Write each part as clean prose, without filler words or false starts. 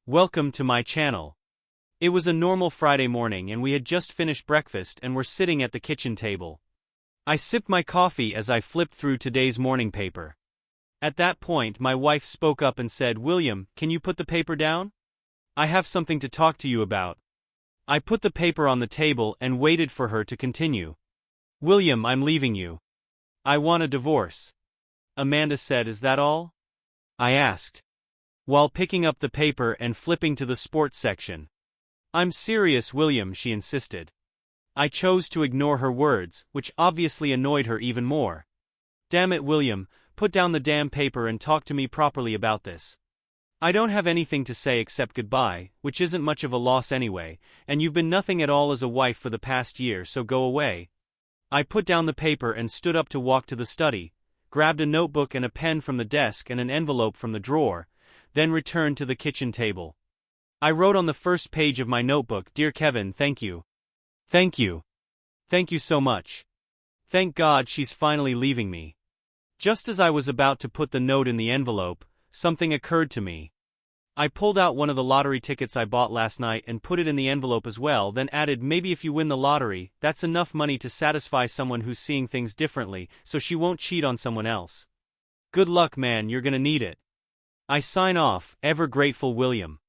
Welcome to my channel. It was a normal Friday morning and we had just finished breakfast and were sitting at the kitchen table. I sipped my coffee as I flipped through today's morning paper. At that point my wife spoke up and said, "William, can you put the paper down? I have something to talk to you about." I put the paper on the table and waited for her to continue. "William, I'm leaving you. I want a divorce." Amanda said, "Is that all?" I asked, while picking up the paper and flipping to the sports section. "I'm serious, William," she insisted. I chose to ignore her words, which obviously annoyed her even more. "Damn it, William, put down the damn paper and talk to me properly about this. I don't have anything to say except goodbye, which isn't much of a loss anyway, and you've been nothing at all as a wife for the past year, so go away." I put down the paper and stood up to walk to the study, grabbed a notebook and a pen from the desk and an envelope from the drawer, then returned to the kitchen table. I wrote on the first page of my notebook, "Dear Kevin, thank you. Thank you. Thank you so much. Thank God she's finally leaving me." Just as I was about to put the note in the envelope, something occurred to me. I pulled out one of the lottery tickets I bought last night and put it in the envelope as well, then added, "Maybe if you win the lottery, that's enough money to satisfy someone who's seeing things differently, so she won't cheat on someone else. Good luck, man, you're gonna need it. I sign off, ever grateful William."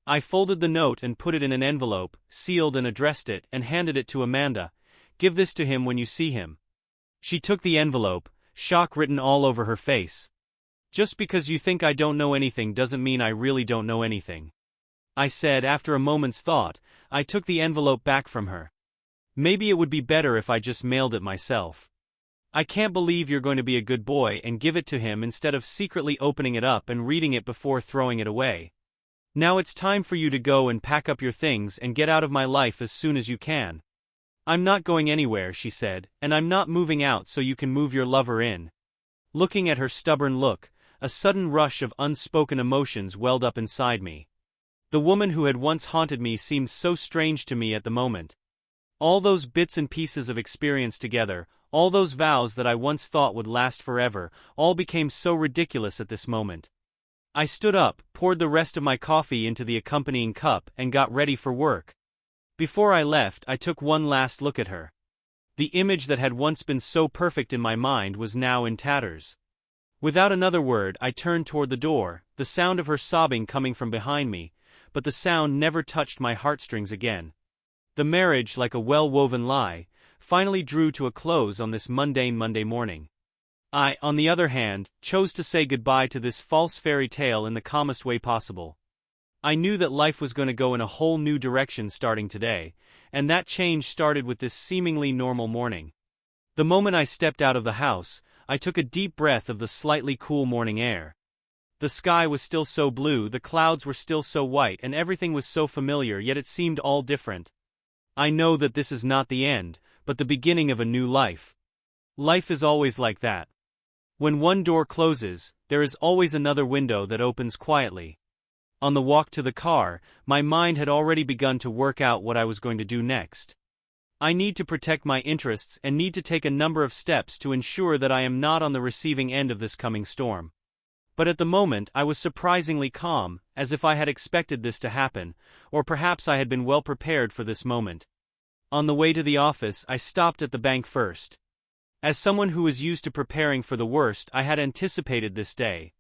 I folded the note and put it in an envelope, sealed and addressed it, and handed it to Amanda. "Give this to him when you see him." She took the envelope, shock written all over her face. "Just because you think I don't know anything doesn't mean I really don't know anything," I said after a moment's thought. I took the envelope back from her. "Maybe it would be better if I just mailed it myself. I can't believe you're going to be a good boy and give it to him instead of secretly opening it up and reading it before throwing it away. Now it's time for you to go and pack up your things and get out of my life as soon as you can." "I'm not going anywhere," she said, "and I'm not moving out so you can move your lover in." Looking at her stubborn look, a sudden rush of unspoken emotions welled up inside me. The woman who had once haunted me seemed so strange to me at the moment. All those bits and pieces of experience together, all those vows that I once thought would last forever, all became so ridiculous at this moment. I stood up, poured the rest of my coffee into the accompanying cup, and got ready for work. Before I left, I took one last look at her. The image that had once been so perfect in my mind was now in tatters. Without another word, I turned toward the door, the sound of her sobbing coming from behind me, but the sound never touched my heartstrings again. The marriage, like a well-woven lie, finally drew to a close on this mundane Monday morning. I, on the other hand, chose to say goodbye to this false fairy tale in the calmest way possible. I knew that life was going to go in a whole new direction starting today, and that change started with this seemingly normal morning. The moment I stepped out of the house, I took a deep breath of the slightly cool morning air. The sky was still so blue, the clouds were still so white, and everything was so familiar, yet it seemed all different. I know that this is not the end, but the beginning of a new life. Life is always like that. When one door closes, there is always another window that opens quietly. On the walk to the car, my mind had already begun to work out what I was going to do next. I need to protect my interests and need to take a number of steps to ensure that I am not on the receiving end of this coming storm. But at the moment I was surprisingly calm, as if I had expected this to happen, or perhaps I had been well prepared for this moment. On the way to the office, I stopped at the bank first. As someone who was used to preparing for the worst, I had anticipated this day.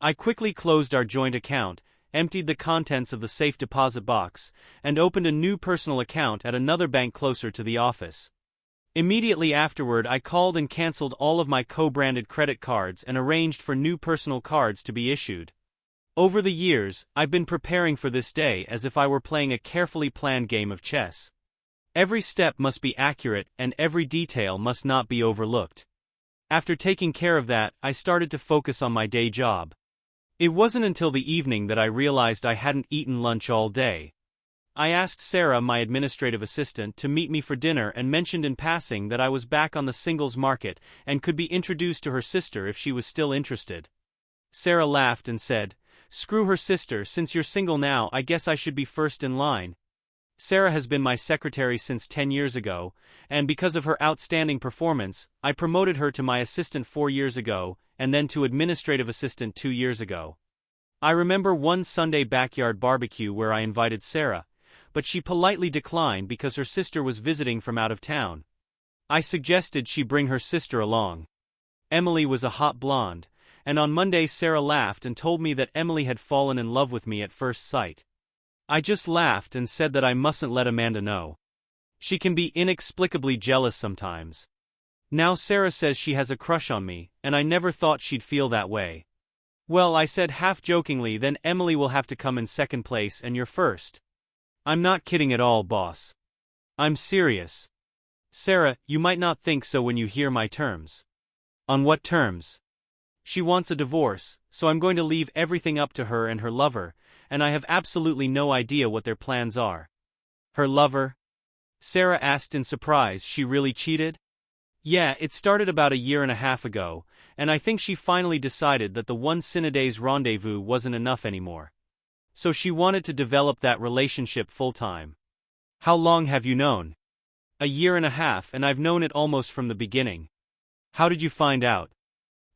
I quickly closed our joint account, emptied the contents of the safe deposit box, and opened a new personal account at another bank closer to the office. Immediately afterward, I called and canceled all of my co-branded credit cards and arranged for new personal cards to be issued. Over the years, I've been preparing for this day as if I were playing a carefully planned game of chess. Every step must be accurate and every detail must not be overlooked. After taking care of that, I started to focus on my day job. It wasn't until the evening that I realized I hadn't eaten lunch all day. I asked Sarah, my administrative assistant, to meet me for dinner and mentioned in passing that I was back on the singles market and could be introduced to her sister if she was still interested. Sarah laughed and said, "Screw her sister, since you're single now, I guess I should be first in line." Sarah has been my secretary since 10 years ago, and because of her outstanding performance, I promoted her to my assistant 4 years ago, and then to administrative assistant 2 years ago. I remember one Sunday backyard barbecue where I invited Sarah, but she politely declined because her sister was visiting from out of town. I suggested she bring her sister along. Emily was a hot blonde, and on Monday Sarah laughed and told me that Emily had fallen in love with me at first sight. I just laughed and said that I mustn't let Amanda know. She can be inexplicably jealous sometimes. Now Sarah says she has a crush on me, and I never thought she'd feel that way. Well, I said half-jokingly, then Emily will have to come in second place and you're first. I'm not kidding at all, boss. I'm serious. Sarah, you might not think so when you hear my terms. On what terms? She wants a divorce, so I'm going to leave everything up to her and her lover, and I have absolutely no idea what their plans are. Her lover? Sarah asked in surprise. She really cheated? Yeah, it started about a year and a half ago, and I think she finally decided that the one Cineday's rendezvous wasn't enough anymore. So she wanted to develop that relationship full-time. How long have you known? A year and a half, and I've known it almost from the beginning. How did you find out?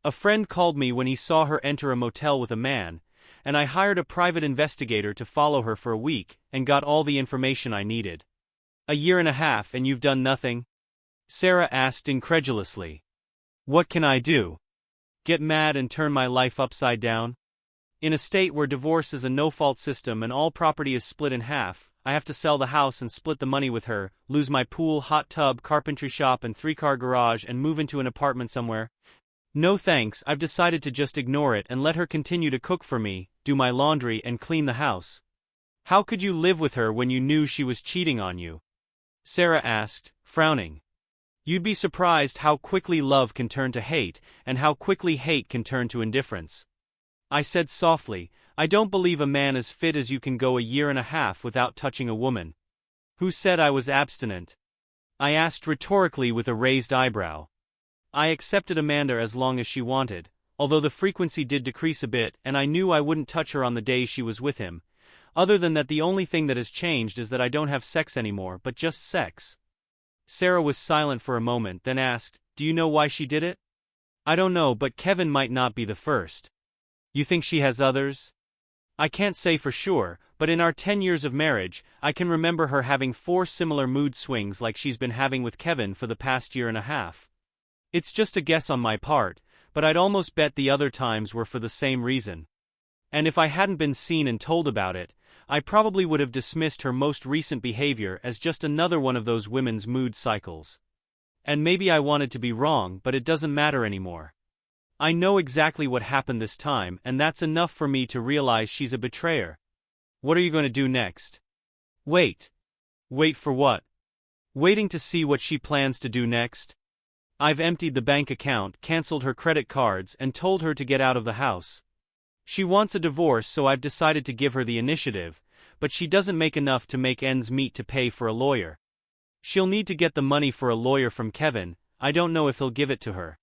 A friend called me when he saw her enter a motel with a man, and I hired a private investigator to follow her for a week and got all the information I needed. A year and a half and you've done nothing? Sarah asked incredulously. What can I do? Get mad and turn my life upside down? In a state where divorce is a no-fault system and all property is split in half, I have to sell the house and split the money with her, lose my pool, hot tub, carpentry shop and 3-car garage and move into an apartment somewhere? No thanks, I've decided to just ignore it and let her continue to cook for me, do my laundry and clean the house. How could you live with her when you knew she was cheating on you? Sarah asked, frowning. You'd be surprised how quickly love can turn to hate, and how quickly hate can turn to indifference. I said softly, I don't believe a man as fit as you can go a year and a half without touching a woman. Who said I was abstinent? I asked rhetorically with a raised eyebrow. I accepted Amanda as long as she wanted, although the frequency did decrease a bit and I knew I wouldn't touch her on the days she was with him. Other than that, the only thing that has changed is that I don't have sex anymore, but just sex. Sarah was silent for a moment, then asked, do you know why she did it? I don't know, but Kevin might not be the first. You think she has others? I can't say for sure, but in our 10 years of marriage, I can remember her having 4 similar mood swings like she's been having with Kevin for the past year and a half. It's just a guess on my part, but I'd almost bet the other times were for the same reason. And if I hadn't been seen and told about it, I probably would have dismissed her most recent behavior as just another one of those women's mood cycles. And maybe I wanted to be wrong, but it doesn't matter anymore. I know exactly what happened this time, and that's enough for me to realize she's a betrayer. What are you going to do next? Wait. Wait for what? Waiting to see what she plans to do next? I've emptied the bank account, canceled her credit cards, and told her to get out of the house. She wants a divorce, so I've decided to give her the initiative, but she doesn't make enough to make ends meet to pay for a lawyer. She'll need to get the money for a lawyer from Kevin. I don't know if he'll give it to her.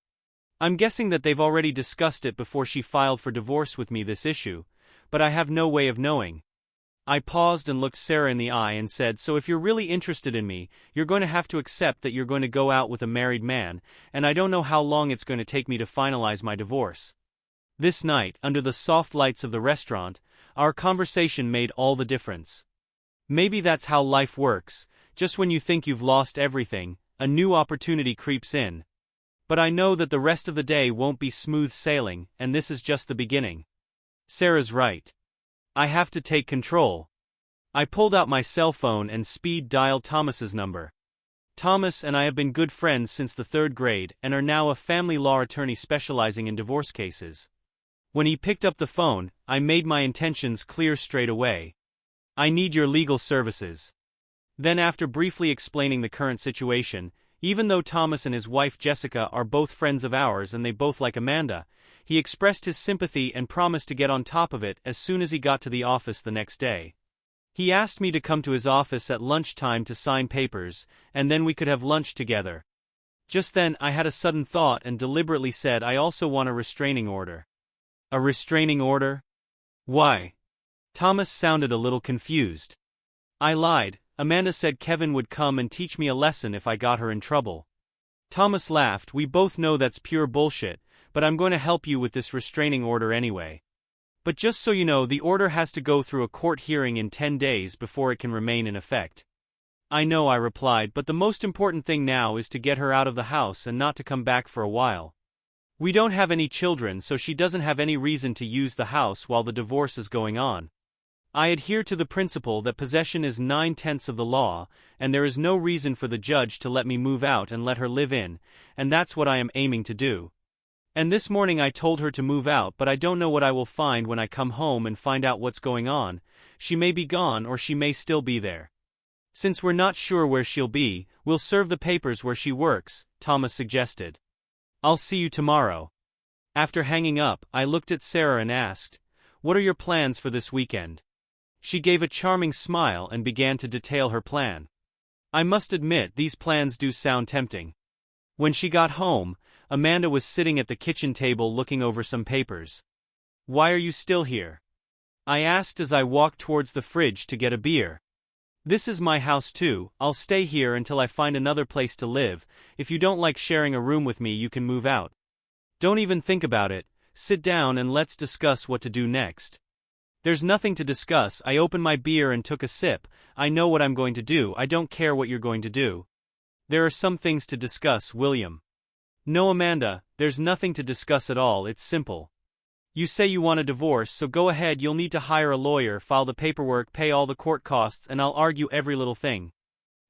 I'm guessing that they've already discussed it before she filed for divorce with me, this issue, but I have no way of knowing. I paused and looked Sarah in the eye and said, so if you're really interested in me, you're going to have to accept that you're going to go out with a married man, and I don't know how long it's going to take me to finalize my divorce. This night, under the soft lights of the restaurant, our conversation made all the difference. Maybe that's how life works, just when you think you've lost everything, a new opportunity creeps in. But I know that the rest of the day won't be smooth sailing, and this is just the beginning. Sarah's right. I have to take control. I pulled out my cell phone and speed dialed Thomas's number. Thomas and I have been good friends since the 3rd grade and are now a family law attorney specializing in divorce cases. When he picked up the phone, I made my intentions clear straight away. I need your legal services. Then, after briefly explaining the current situation, even though Thomas and his wife Jessica are both friends of ours and they both like Amanda, he expressed his sympathy and promised to get on top of it as soon as he got to the office the next day. He asked me to come to his office at lunchtime to sign papers, and then we could have lunch together. Just then, I had a sudden thought and deliberately said I also want a restraining order. A restraining order? Why? Thomas sounded a little confused. I lied. Amanda said Kevin would come and teach me a lesson if I got her in trouble. Thomas laughed. We both know that's pure bullshit, but I'm going to help you with this restraining order anyway. But just so you know, the order has to go through a court hearing in 10 days before it can remain in effect. I know, I replied, but the most important thing now is to get her out of the house and not to come back for a while. We don't have any children, so she doesn't have any reason to use the house while the divorce is going on. I adhere to the principle that possession is 9/10 of the law, and there is no reason for the judge to let me move out and let her live in, and that's what I am aiming to do. And this morning I told her to move out, but I don't know what I will find when I come home and find out what's going on. She may be gone or she may still be there. Since we're not sure where she'll be, we'll serve the papers where she works, Thomas suggested. I'll see you tomorrow. After hanging up, I looked at Sarah and asked, "What are your plans for this weekend?" She gave a charming smile and began to detail her plan. I must admit, these plans do sound tempting. When she got home, Amanda was sitting at the kitchen table looking over some papers. "Why are you still here?" I asked as I walked towards the fridge to get a beer. "This is my house too, I'll stay here until I find another place to live. If you don't like sharing a room with me, you can move out. Don't even think about it, sit down and let's discuss what to do next." "There's nothing to discuss." I opened my beer and took a sip. "I know what I'm going to do, I don't care what you're going to do." "There are some things to discuss, William." "No, Amanda, there's nothing to discuss at all, it's simple. You say you want a divorce, so go ahead. You'll need to hire a lawyer, file the paperwork, pay all the court costs, and I'll argue every little thing.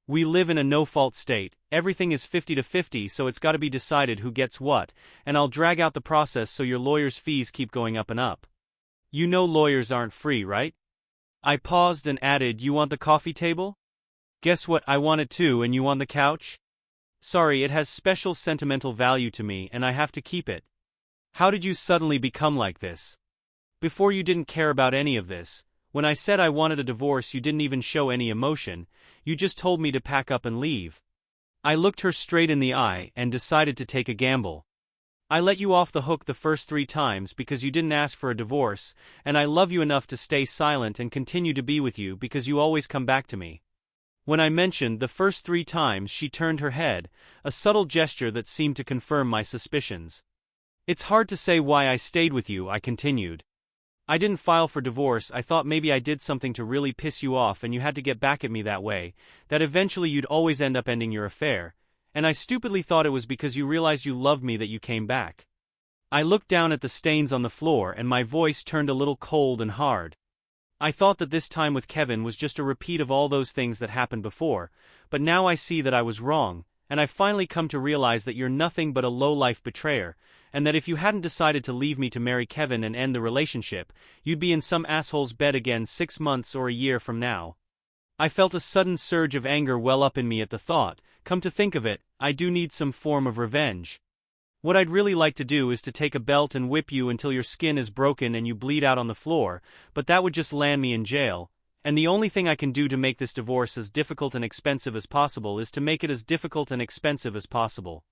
We live in a no-fault state, everything is 50-50, so it's got to be decided who gets what, and I'll drag out the process so your lawyer's fees keep going up and up. You know lawyers aren't free, right?" I paused and added, "You want the coffee table?" "Guess what, I want it too, and you want the couch?" "Sorry, it has special sentimental value to me and I have to keep it." "How did you suddenly become like this? Before you didn't care about any of this. When I said I wanted a divorce, you didn't even show any emotion, you just told me to pack up and leave." I looked her straight in the eye and decided to take a gamble. "I let you off the hook the first 3 times because you didn't ask for a divorce, and I love you enough to stay silent and continue to be with you because you always come back to me." When I mentioned the first 3 times, she turned her head, a subtle gesture that seemed to confirm my suspicions. "It's hard to say why I stayed with you," I continued. "I didn't file for divorce. I thought maybe I did something to really piss you off and you had to get back at me that way, that eventually you'd always end up ending your affair, and I stupidly thought it was because you realized you loved me that you came back." I looked down at the stains on the floor and my voice turned a little cold and hard. "I thought that this time with Kevin was just a repeat of all those things that happened before, but now I see that I was wrong, and I finally come to realize that you're nothing but a low-life betrayer, and that if you hadn't decided to leave me to marry Kevin and end the relationship, you'd be in some asshole's bed again 6 months or a year from now." I felt a sudden surge of anger well up in me at the thought. Come to think of it, I do need some form of revenge. What I'd really like to do is to take a belt and whip you until your skin is broken and you bleed out on the floor, but that would just land me in jail, and the only thing I can do to make this divorce as difficult and expensive as possible is to make it as difficult and expensive as possible.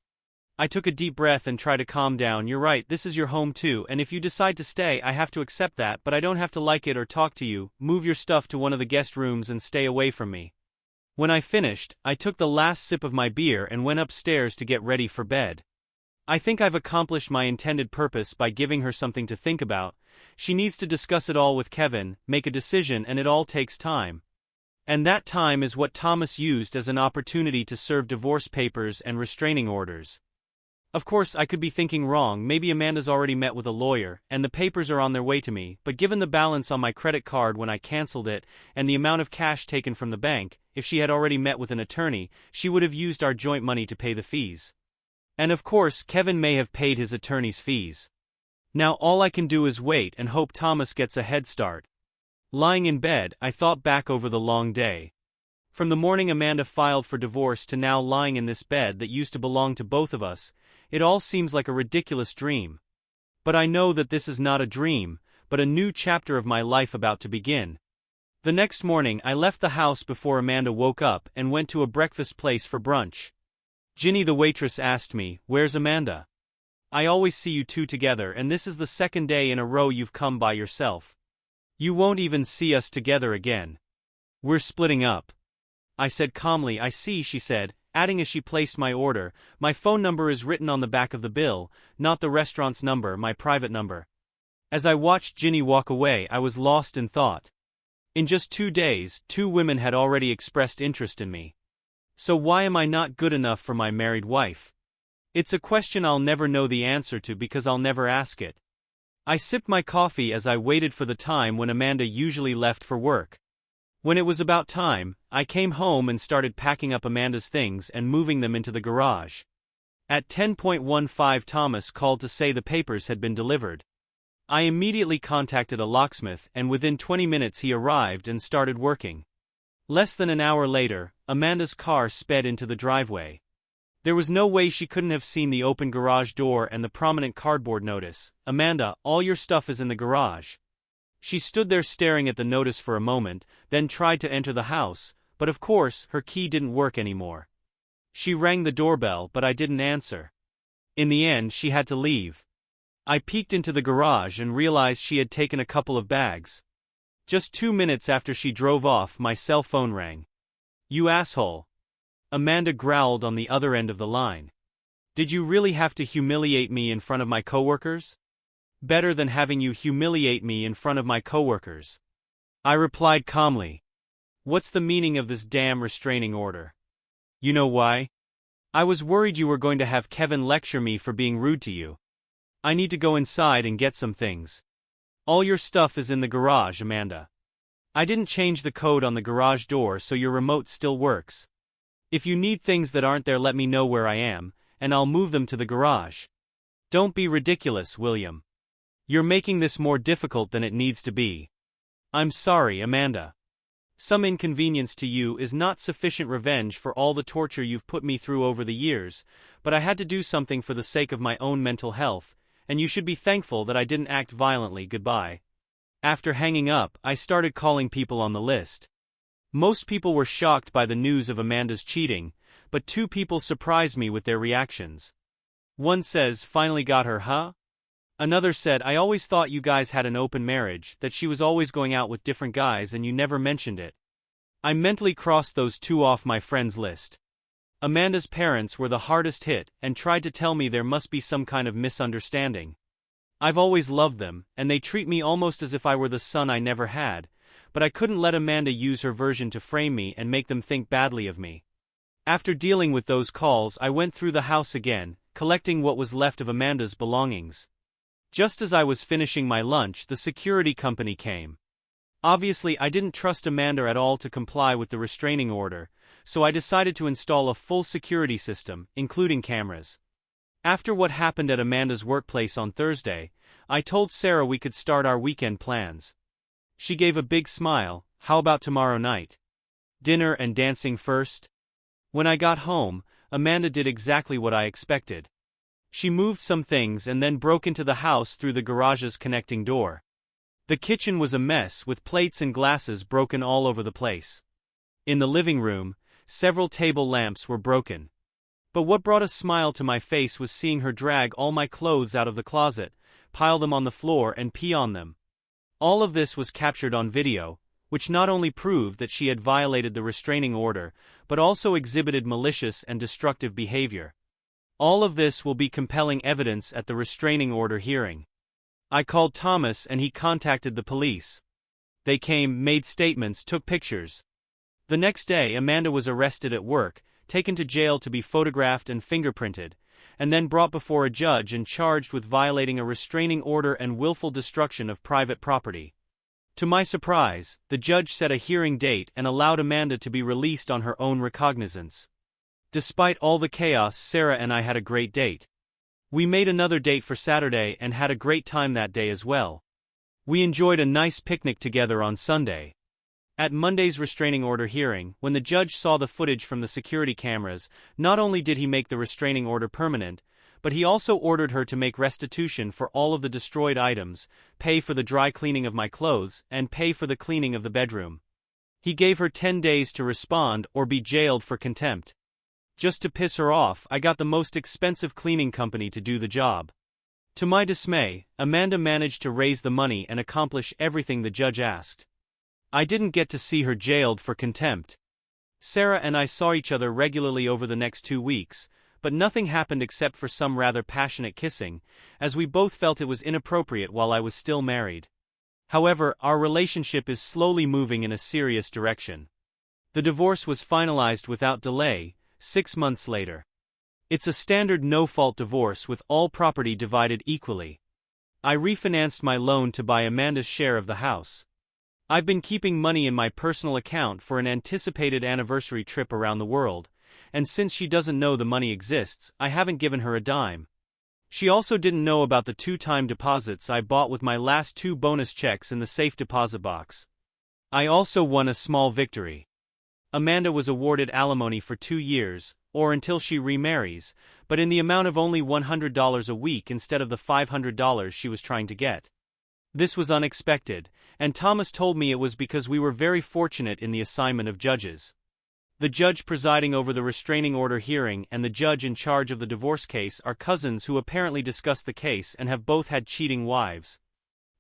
I took a deep breath and tried to calm down. "You're right, this is your home too, and if you decide to stay, I have to accept that, but I don't have to like it or talk to you. Move your stuff to one of the guest rooms and stay away from me." When I finished, I took the last sip of my beer and went upstairs to get ready for bed. I think I've accomplished my intended purpose by giving her something to think about. She needs to discuss it all with Kevin, make a decision, and it all takes time. And that time is what Thomas used as an opportunity to serve divorce papers and restraining orders. Of course, I could be thinking wrong. Maybe Amanda's already met with a lawyer, and the papers are on their way to me, but given the balance on my credit card when I canceled it, and the amount of cash taken from the bank, if she had already met with an attorney, she would have used our joint money to pay the fees. And of course, Kevin may have paid his attorney's fees. Now all I can do is wait and hope Thomas gets a head start. Lying in bed, I thought back over the long day. From the morning Amanda filed for divorce to now lying in this bed that used to belong to both of us, it all seems like a ridiculous dream. But I know that this is not a dream, but a new chapter of my life about to begin. The next morning I left the house before Amanda woke up and went to a breakfast place for brunch. Ginny the waitress asked me, "Where's Amanda? I always see you two together and this is the second day in a row you've come by yourself. You won't even see us together again. We're splitting up." I said calmly. "I see," she said, adding as she placed my order, "My phone number is written on the back of the bill, not the restaurant's number, my private number." As I watched Ginny walk away, I was lost in thought. In just 2 days, 2 women had already expressed interest in me. So why am I not good enough for my married wife? It's a question I'll never know the answer to because I'll never ask it. I sipped my coffee as I waited for the time when Amanda usually left for work. When it was about time, I came home and started packing up Amanda's things and moving them into the garage. At 10:15, Thomas called to say the papers had been delivered. I immediately contacted a locksmith, and within 20 minutes he arrived and started working. Less than an hour later, Amanda's car sped into the driveway. There was no way she couldn't have seen the open garage door and the prominent cardboard notice, "Amanda, all your stuff is in the garage." She stood there staring at the notice for a moment, then tried to enter the house, but of course, her key didn't work anymore. She rang the doorbell, but I didn't answer. In the end, she had to leave. I peeked into the garage and realized she had taken a couple of bags. Just 2 minutes after she drove off, my cell phone rang. "You asshole." Amanda growled on the other end of the line. "Did you really have to humiliate me in front of my coworkers?" "Better than having you humiliate me in front of my coworkers." I replied calmly. "What's the meaning of this damn restraining order?" "You know why? I was worried you were going to have Kevin lecture me for being rude to you. I need to go inside and get some things. All your stuff is in the garage, Amanda. I didn't change the code on the garage door, so your remote still works. If you need things that aren't there, let me know where I am, and I'll move them to the garage. Don't be ridiculous, William. You're making this more difficult than it needs to be." "I'm sorry, Amanda. Some inconvenience to you is not sufficient revenge for all the torture you've put me through over the years, but I had to do something for the sake of my own mental health, and you should be thankful that I didn't act violently. Goodbye." After hanging up, I started calling people on the list. Most people were shocked by the news of Amanda's cheating, but 2 people surprised me with their reactions. One says, "Finally got her, huh?" Another said, "I always thought you guys had an open marriage, that she was always going out with different guys and you never mentioned it." I mentally crossed those 2 off my friends list. Amanda's parents were the hardest hit and tried to tell me there must be some kind of misunderstanding. I've always loved them, and they treat me almost as if I were the son I never had, but I couldn't let Amanda use her version to frame me and make them think badly of me. After dealing with those calls, I went through the house again, collecting what was left of Amanda's belongings. Just as I was finishing my lunch, the security company came. Obviously, I didn't trust Amanda at all to comply with the restraining order, so I decided to install a full security system, including cameras. After what happened at Amanda's workplace on Thursday, I told Sarah we could start our weekend plans. She gave a big smile. "How about tomorrow night? Dinner and dancing first?" When I got home, Amanda did exactly what I expected. She moved some things and then broke into the house through the garage's connecting door. The kitchen was a mess, with plates and glasses broken all over the place. In the living room, several table lamps were broken. But what brought a smile to my face was seeing her drag all my clothes out of the closet, pile them on the floor and pee on them. All of this was captured on video, which not only proved that she had violated the restraining order, but also exhibited malicious and destructive behavior. All of this will be compelling evidence at the restraining order hearing. I called Thomas and he contacted the police. They came, made statements, took pictures. The next day, Amanda was arrested at work, taken to jail to be photographed and fingerprinted, and then brought before a judge and charged with violating a restraining order and willful destruction of private property. To my surprise, the judge set a hearing date and allowed Amanda to be released on her own recognizance. Despite all the chaos, Sarah and I had a great date. We made another date for Saturday and had a great time that day as well. We enjoyed a nice picnic together on Sunday. At Monday's restraining order hearing, when the judge saw the footage from the security cameras, not only did he make the restraining order permanent, but he also ordered her to make restitution for all of the destroyed items, pay for the dry cleaning of my clothes, and pay for the cleaning of the bedroom. He gave her 10 days to respond or be jailed for contempt. Just to piss her off, I got the most expensive cleaning company to do the job. To my dismay, Amanda managed to raise the money and accomplish everything the judge asked. I didn't get to see her jailed for contempt. Sarah and I saw each other regularly over the next 2 weeks, but nothing happened except for some rather passionate kissing, as we both felt it was inappropriate while I was still married. However, our relationship is slowly moving in a serious direction. The divorce was finalized without delay, 6 months later. It's a standard no-fault divorce with all property divided equally. I refinanced my loan to buy Amanda's share of the house. I've been keeping money in my personal account for an anticipated anniversary trip around the world, and since she doesn't know the money exists, I haven't given her a dime. She also didn't know about the 2-time deposits I bought with my last 2 bonus checks in the safe deposit box. I also won a small victory. Amanda was awarded alimony for 2 years, or until she remarries, but in the amount of only $100 a week instead of the $500 she was trying to get. This was unexpected, and Thomas told me it was because we were very fortunate in the assignment of judges. The judge presiding over the restraining order hearing and the judge in charge of the divorce case are cousins who apparently discussed the case and have both had cheating wives.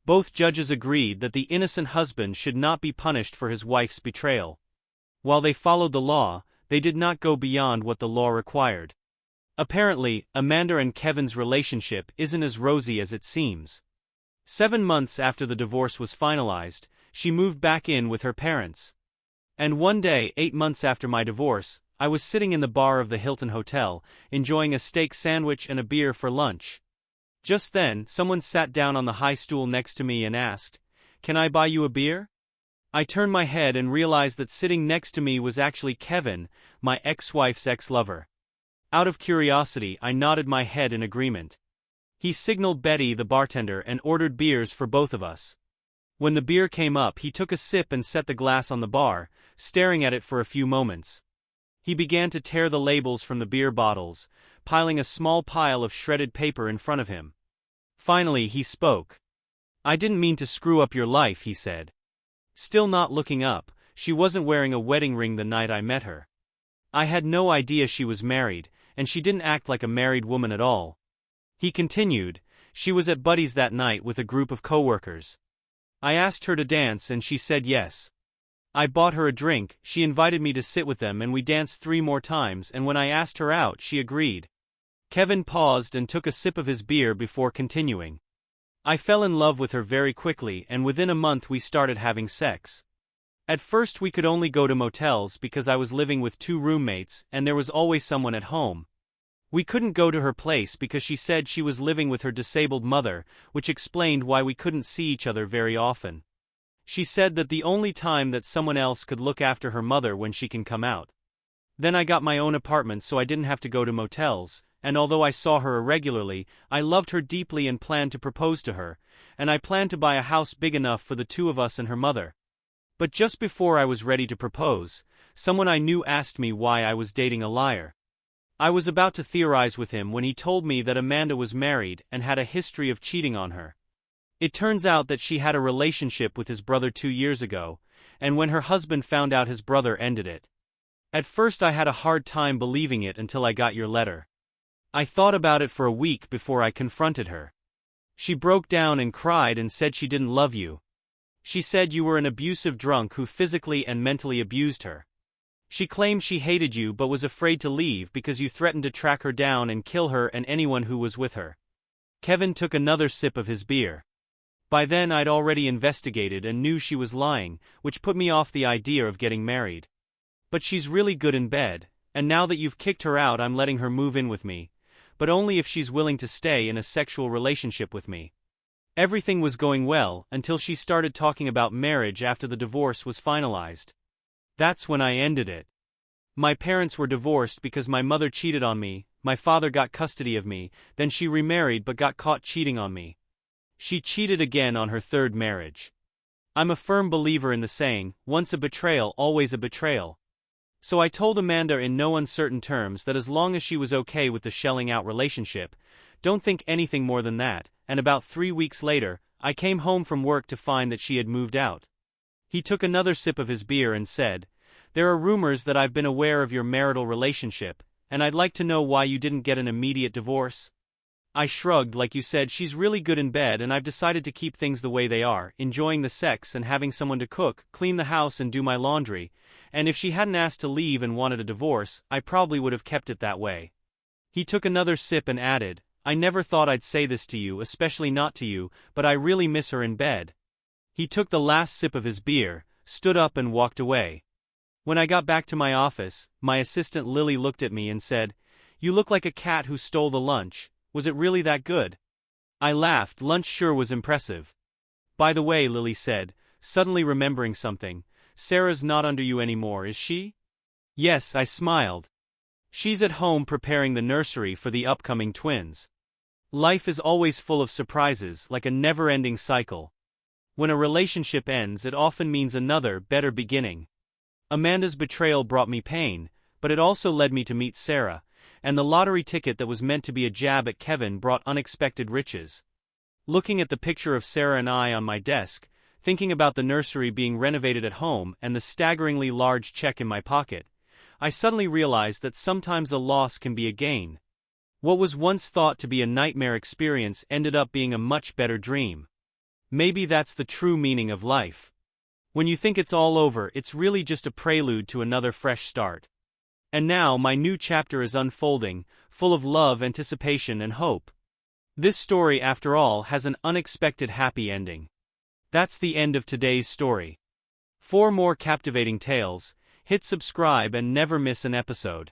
Both judges agreed that the innocent husband should not be punished for his wife's betrayal. While they followed the law, they did not go beyond what the law required. Apparently, Amanda and Kevin's relationship isn't as rosy as it seems. 7 months after the divorce was finalized, she moved back in with her parents. And one day, 8 months after my divorce, I was sitting in the bar of the Hilton Hotel, enjoying a steak sandwich and a beer for lunch. Just then, someone sat down on the high stool next to me and asked, "Can I buy you a beer?" I turned my head and realized that sitting next to me was actually Kevin, my ex-wife's ex-lover. Out of curiosity, I nodded my head in agreement. He signaled Betty, the bartender, and ordered beers for both of us. When the beer came up, he took a sip and set the glass on the bar, staring at it for a few moments. He began to tear the labels from the beer bottles, piling a small pile of shredded paper in front of him. Finally, he spoke. "I didn't mean to screw up your life," he said. Still not looking up, she wasn't wearing a wedding ring the night I met her. I had no idea she was married, and she didn't act like a married woman at all. He continued, "She was at Buddy's that night with a group of coworkers. I asked her to dance and she said yes. I bought her a drink, she invited me to sit with them and we danced 3 more times, and when I asked her out she agreed." Kevin paused and took a sip of his beer before continuing. "I fell in love with her very quickly and within a month we started having sex. At first we could only go to motels because I was living with 2 roommates and there was always someone at home. We couldn't go to her place because she said she was living with her disabled mother, which explained why we couldn't see each other very often. She said that the only time that someone else could look after her mother when she can come out. Then I got my own apartment so I didn't have to go to motels, and although I saw her irregularly, I loved her deeply and planned to propose to her, and I planned to buy a house big enough for the 2 of us and her mother. But just before I was ready to propose, someone I knew asked me why I was dating a liar. I was about to theorize with him when he told me that Amanda was married and had a history of cheating on her. It turns out that she had a relationship with his brother 2 years ago, and when her husband found out, his brother ended it. At first I had a hard time believing it until I got your letter. I thought about it for a week before I confronted her. She broke down and cried and said she didn't love you. She said you were an abusive drunk who physically and mentally abused her. She claimed she hated you but was afraid to leave because you threatened to track her down and kill her and anyone who was with her." Kevin took another sip of his beer. By then I'd already investigated and knew she was lying, which put me off the idea of getting married. "But she's really good in bed, and now that you've kicked her out I'm letting her move in with me, but only if she's willing to stay in a sexual relationship with me." Everything was going well until she started talking about marriage after the divorce was finalized. That's when I ended it. My parents were divorced because my mother cheated on me, my father got custody of me, then she remarried but got caught cheating on me. She cheated again on her 3rd marriage. I'm a firm believer in the saying, once a betrayal, always a betrayal. So I told Amanda in no uncertain terms that as long as she was okay with the shelling out relationship, don't think anything more than that, and about 3 weeks later, I came home from work to find that she had moved out. He took another sip of his beer and said, "There are rumors that I've been aware of your marital relationship, and I'd like to know why you didn't get an immediate divorce." I shrugged. "Like you said, she's really good in bed and I've decided to keep things the way they are, enjoying the sex and having someone to cook, clean the house and do my laundry, and if she hadn't asked to leave and wanted a divorce, I probably would have kept it that way." He took another sip and added, I never thought I'd say this to you, especially not to you, but I really miss her in bed. He took the last sip of his beer, stood up and walked away. When I got back to my office, my assistant Lily looked at me and said, You look like a cat who stole the lunch. Was it really that good? I laughed. Lunch sure was impressive. By the way, Lily said, suddenly remembering something, Sarah's not under you anymore, is she? Yes, I smiled. She's at home preparing the nursery for the upcoming twins. Life is always full of surprises, like a never-ending cycle. When a relationship ends, it often means another, better beginning. Amanda's betrayal brought me pain, but it also led me to meet Sarah, and the lottery ticket that was meant to be a jab at Kevin brought unexpected riches. Looking at the picture of Sarah and I on my desk, thinking about the nursery being renovated at home and the staggeringly large check in my pocket, I suddenly realized that sometimes a loss can be a gain. What was once thought to be a nightmare experience ended up being a much better dream. Maybe that's the true meaning of life. When you think it's all over, it's really just a prelude to another fresh start. And now my new chapter is unfolding, full of love, anticipation, and hope. This story, after all, has an unexpected happy ending. That's the end of today's story. For more captivating tales, hit subscribe and never miss an episode.